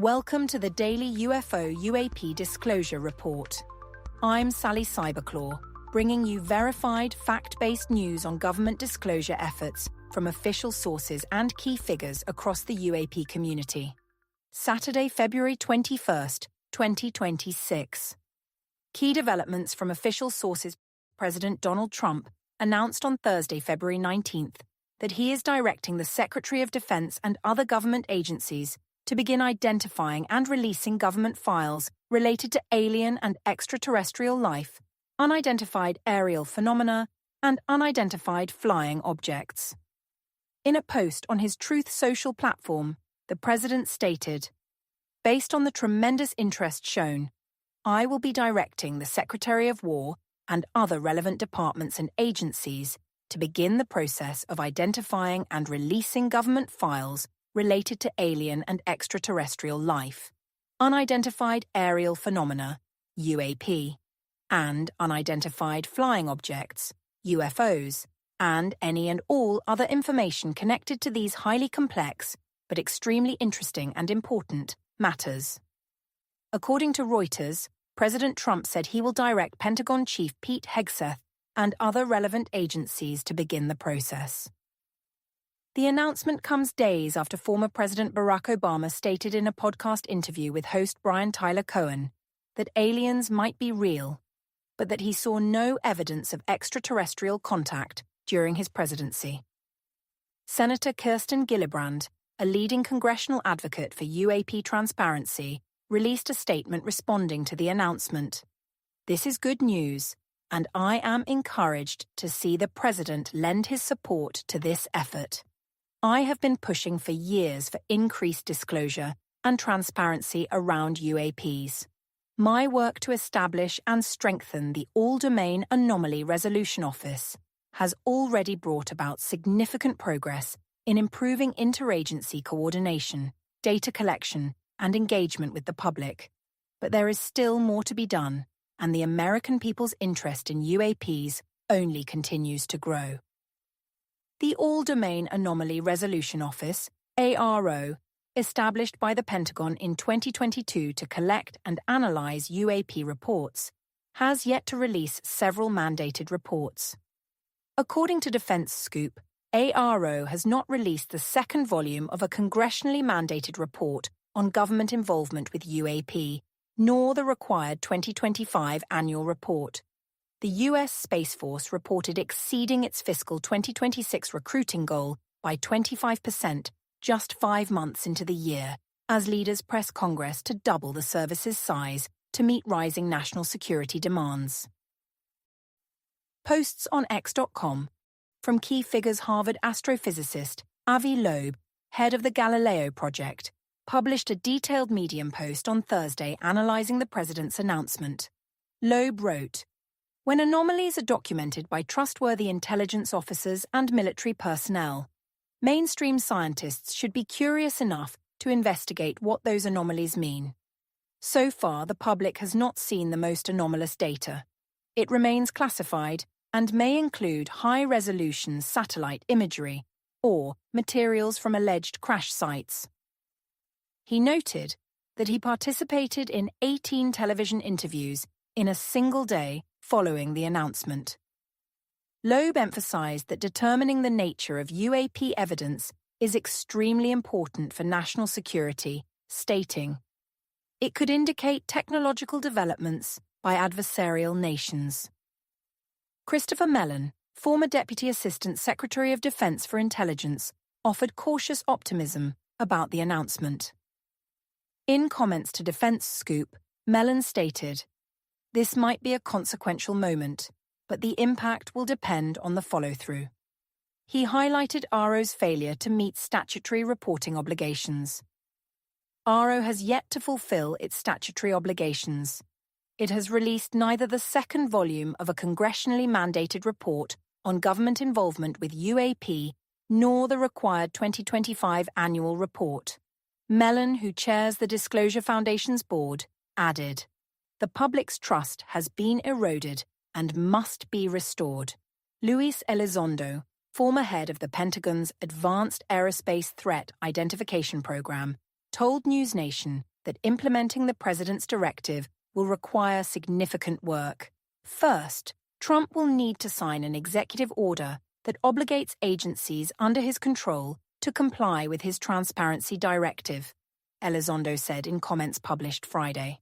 Welcome to the daily UFO UAP Disclosure Report. I'm Sally Cyberclaw, bringing you verified, fact-based news on government disclosure efforts from official sources and key figures across the UAP community. Saturday, February 21st, 2026. Key developments from official sources. President Donald Trump announced on Thursday, February 19th, that he is directing the Secretary of Defense and other government agencies to begin identifying and releasing government files related to alien and extraterrestrial life, unidentified aerial phenomena, and unidentified flying objects. In a post on his Truth Social platform, the president stated, "Based on the tremendous interest shown, I will be directing the Secretary of War and other relevant departments and agencies to begin the process of identifying and releasing government files related to alien and extraterrestrial life, unidentified aerial phenomena, UAP, and unidentified flying objects, UFOs, and any and all other information connected to these highly complex but extremely interesting and important matters." According to Reuters, President Trump said he will direct Pentagon Chief Pete Hegseth and other relevant agencies to begin the process. The announcement comes days after former President Barack Obama stated in a podcast interview with host Brian Tyler Cohen that aliens might be real, but that he saw no evidence of extraterrestrial contact during his presidency. Senator Kirsten Gillibrand, a leading congressional advocate for UAP transparency, released a statement responding to the announcement. "This is good news, and I am encouraged to see the president lend his support to this effort. I have been pushing for years for increased disclosure and transparency around UAPs. My work to establish and strengthen the All-Domain Anomaly Resolution Office has already brought about significant progress in improving interagency coordination, data collection, and engagement with the public. But there is still more to be done, and the American people's interest in UAPs only continues to grow." The All-Domain Anomaly Resolution Office, AARO, established by the Pentagon in 2022 to collect and analyze UAP reports, has yet to release several mandated reports. According to Defense Scoop, AARO has not released the second volume of a congressionally mandated report on government involvement with UAP, nor the required 2025 annual report. The U.S. Space Force reported exceeding its fiscal 2026 recruiting goal by 25% just 5 months into the year, as leaders press Congress to double the service's size to meet rising national security demands. Posts on X.com from key figures. Harvard astrophysicist Avi Loeb, head of the Galileo project, published a detailed Medium post on Thursday analyzing the president's announcement. Loeb wrote, "When anomalies are documented by trustworthy intelligence officers and military personnel, mainstream scientists should be curious enough to investigate what those anomalies mean. So far, the public has not seen the most anomalous data. It remains classified and may include high-resolution satellite imagery or materials from alleged crash sites." He noted that he participated in 18 television interviews in a single day following the announcement. Loeb emphasized that determining the nature of UAP evidence is extremely important for national security, stating, "It could indicate technological developments by adversarial nations." Christopher Mellon, former Deputy Assistant Secretary of Defense for Intelligence, offered cautious optimism about the announcement. In comments to Defense Scoop, Mellon stated, "This might be a consequential moment, but the impact will depend on the follow-through." He highlighted AARO's failure to meet statutory reporting obligations. AARO has yet to fulfill its statutory obligations. It has released neither the second volume of a congressionally mandated report on government involvement with UAP nor the required 2025 annual report. Mellon, who chairs the Disclosure Foundation's board, added, "The public's trust has been eroded and must be restored." Luis Elizondo, former head of the Pentagon's Advanced Aerospace Threat Identification Program, told NewsNation that implementing the president's directive will require significant work. First, Trump will need to sign an executive order that obligates agencies under his control to comply with his transparency directive, Elizondo said in comments published Friday.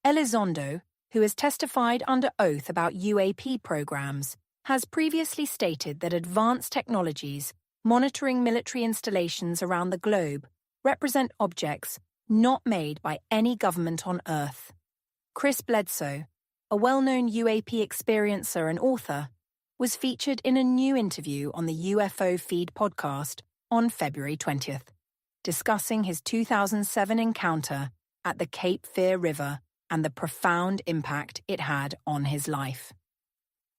Elizondo, who has testified under oath about UAP programs, has previously stated that advanced technologies monitoring military installations around the globe represent objects not made by any government on Earth. Chris Bledsoe, a well-known UAP experiencer and author, was featured in a new interview on the UFO Feed podcast on February 20th, discussing his 2007 encounter at the Cape Fear River and the profound impact it had on his life.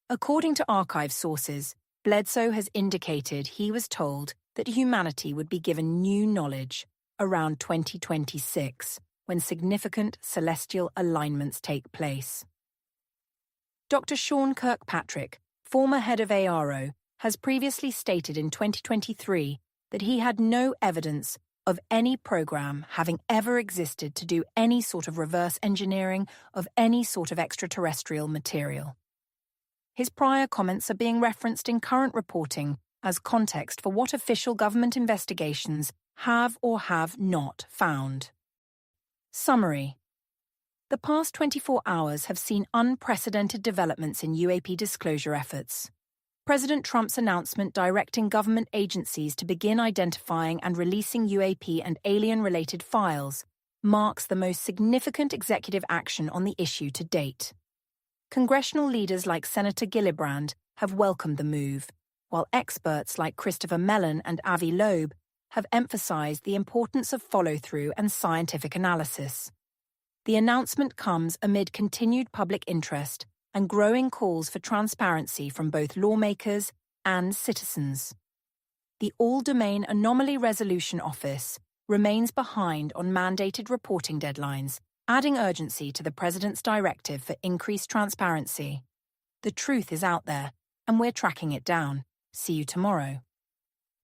According to archive sources, Bledsoe has indicated he was told that humanity would be given new knowledge around 2026, when significant celestial alignments take place. Dr. Sean Kirkpatrick, former head of AARO, has previously stated in 2023 that he had no evidence of any program having ever existed to do any sort of reverse engineering of any sort of extraterrestrial material. His prior comments are being referenced in current reporting as context for what official government investigations have or have not found. Summary. The past 24 hours have seen unprecedented developments in UAP disclosure efforts. President Trump's announcement directing government agencies to begin identifying and releasing UAP and alien-related files marks the most significant executive action on the issue to date. Congressional leaders like Senator Gillibrand have welcomed the move, while experts like Christopher Mellon and Avi Loeb have emphasized the importance of follow-through and scientific analysis. The announcement comes amid continued public interest and growing calls for transparency from both lawmakers and citizens. The All-Domain Anomaly Resolution Office remains behind on mandated reporting deadlines, adding urgency to the President's directive for increased transparency. The truth is out there, and we're tracking it down. See you tomorrow.